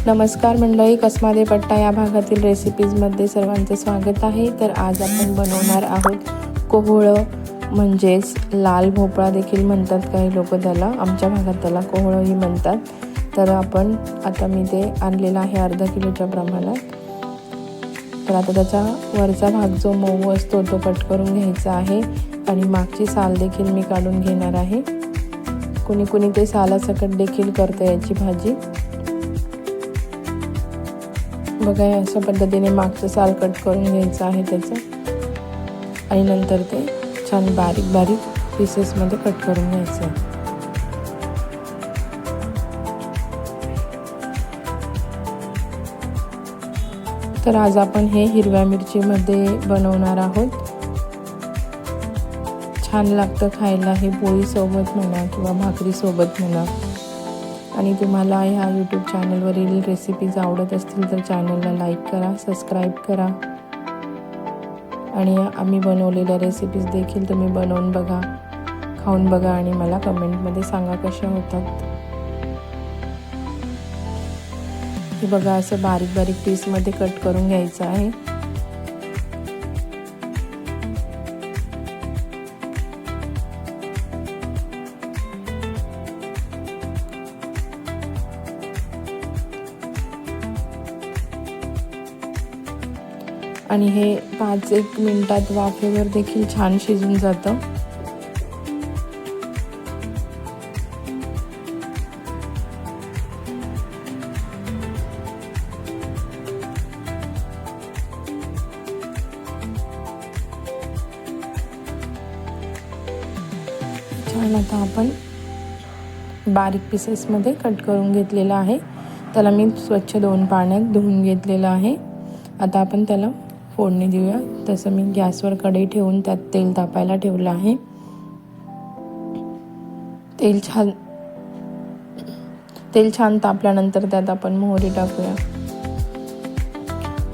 नमस्कार मंडळी, कसमादे पट्टा या भागातील रेसिपीजमध्ये सर्वांचे स्वागत आहे। तर आज आपण बनवणार आहोत कोहळं, म्हणजेच लाल भोपळा देखील म्हणतात काही लोक त्याला, आमच्या भागात त्याला कोहळंही म्हणतात। तर आता मी ते आणलेला आहे अर्धा किलोच्या प्रमाणात। तर आता त्याचा वरचा भाग जो मऊ असतो तो कट करून घ्यायचा आहे आणि मागची साल देखील मी काढून घेणार आहे। कुणी कुणी ते सालासकट देखील करते याची भाजी। बघा, अशा पद्धतीने मागचं साल कट करून घ्यायचं आहे त्याचं आणि नंतर ते छान बारीक बारीक पीसेसमध्ये कट करून घ्यायचं आहे। तर आज आपण हे हिरव्या मिरचीमध्ये बनवणार आहोत। छान लागतं खायला हे, पोळीसोबत म्हणा किंवा भाकरीसोबत म्हणा। आणि तुम्हाला ह्या यूट्यूब चॅनलवरील रेसिपीज आवडत असतील तर चॅनलला लाईक करा, सबस्क्राईब करा आणि आम्ही बनवलेल्या रेसिपीज देखील तुम्ही बनवून बघा, खाऊन बघा आणि मला कमेंटमध्ये सांगा कशा होतात। हे बघा, असं बारीक बारीक पीसमध्ये कट करून घ्यायचं आहे। आणि हे 5-1 मिनिटात वाफेवर देखील छान शिजून जातं। छान आता आपण बारीक पीसेसमध्ये कट करून घेतलेला आहे। त्याला मी स्वच्छ 2 पाण्यात धुवून घेतलेलं आहे। आता आपण त्याला फोडणी देऊया। तसं मी गॅसवर कढई ठेवून त्यात तेल तापायला ठेवलं आहे। तेल छान तापल्यानंतर त्यात आपण मोहरी टाकूया।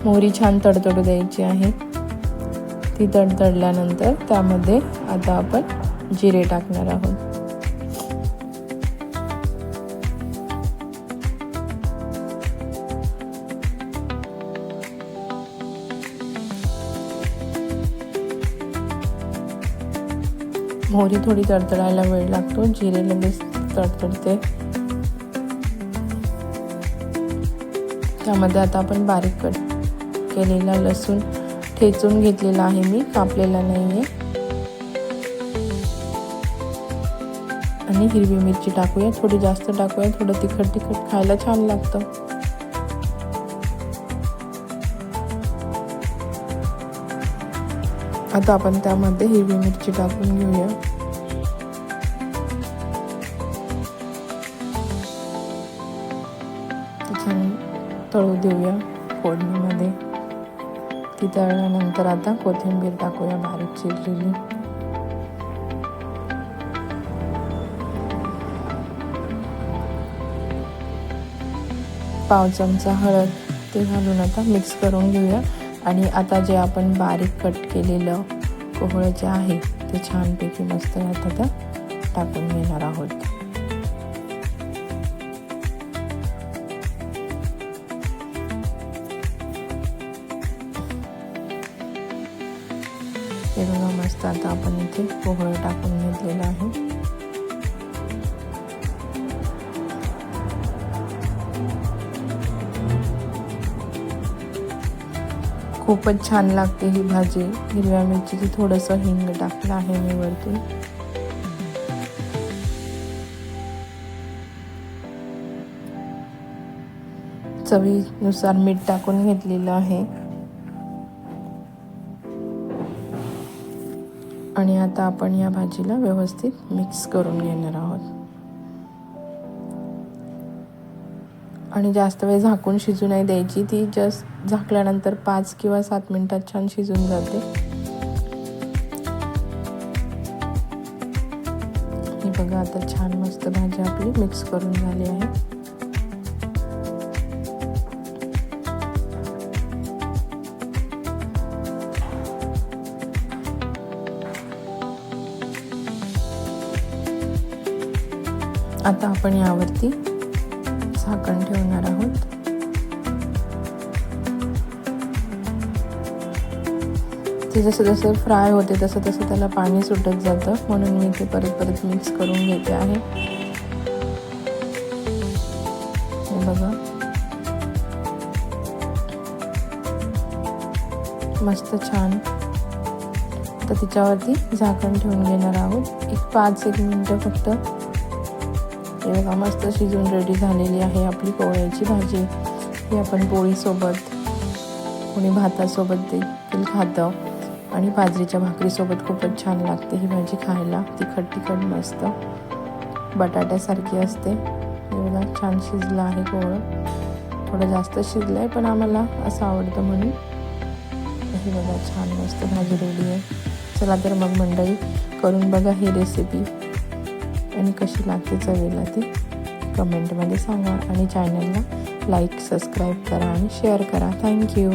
मोहरी छान तडतडू द्यायची आहे। ती तडतडल्यानंतर त्यामध्ये आता आपण जिरे टाकणार आहोत। मोहरी थोडी तडतडायला वेळ लागतो, जिरे लगेच तडतडते। त्यामध्ये आता आपण बारीक कट केलेला लसूण ठेचून घेतलेला आहे, मी कापलेला नाहीये। आणि हिरवी मिरची टाकूया, थोडी जास्त टाकूया, थोडं तिखट खायला छान लागतं। आता आपण त्यामध्ये हिरवी मिरची टाकून घेऊया। छान तळू देऊया फोडणीमध्ये। ती तळल्यानंतर आता कोथिंबीर टाकूया बारीक चिरलेली। पाव चमचा हळद ते घालून आता मिक्स करून घेऊया। आणि आता जे आपण बारीक कट केलेलं कोहळं जे आहे ते छानपैकी मस्त आता टाकून घेणार आहोत। हे बघा, मस्त आता आपण इथे कोहळं टाकून घेतलेलं आहे। खूपच छान लागते ही भाजी। हिरव्या मिरचीची थोडंसं हिंग टाकलं आहे मी वरतून। चवीनुसार मीठ टाकून घेतलेलं आहे। आणि आता आपण या भाजीला व्यवस्थित मिक्स करून घेणार आहोत। आणि जास्त वेळ झाकून शिजू नाही द्यायची, ती जस्ट झाकल्यानंतर 5 किंवा 7 मिनिटात छान शिजून जाते। हे बघा, आता छान मस्त भाजी आपली मिक्स करून झाली आहे। आता आपण यावरती झाकण ठेवणार आहोत ते जसं जसं फ्राय होते तसं तसं त्याला पाणी सुटत जातं, म्हणून मी ते परत परत मिक्स करून घेते आहे. हे बघा मस्त छान. आता तिच्यावरती झाकण ठेवून घेणार आहोत 5-1 मिनटं फक्त. हे बघा मस्त शिजून रेडी झालेली आहे आपली कोवळ्याची भाजी. ही आपण पोळीसोबत, कोणी भातासोबत देखील खातं आणि बाजरीच्या भाकरीसोबत खूपच छान लागते ही भाजी खायला. तिखट तिखट मस्त बटाट्यासारखी असते. हे बघा छान शिजलं आहे कोवळं, थोडं जास्त शिजलं आहे पण आम्हाला असं आवडतं म्हणून. हे बघा छान मस्त भाजी रेडी आहे. चला तर मग मंडळी करून बघा ही रेसिपी आणि कशी लागते चवीला ती कमेंटमध्ये सांगा आणि चॅनलला लाईक सबस्क्राईब करा आणि शेअर करा. थँक्यू.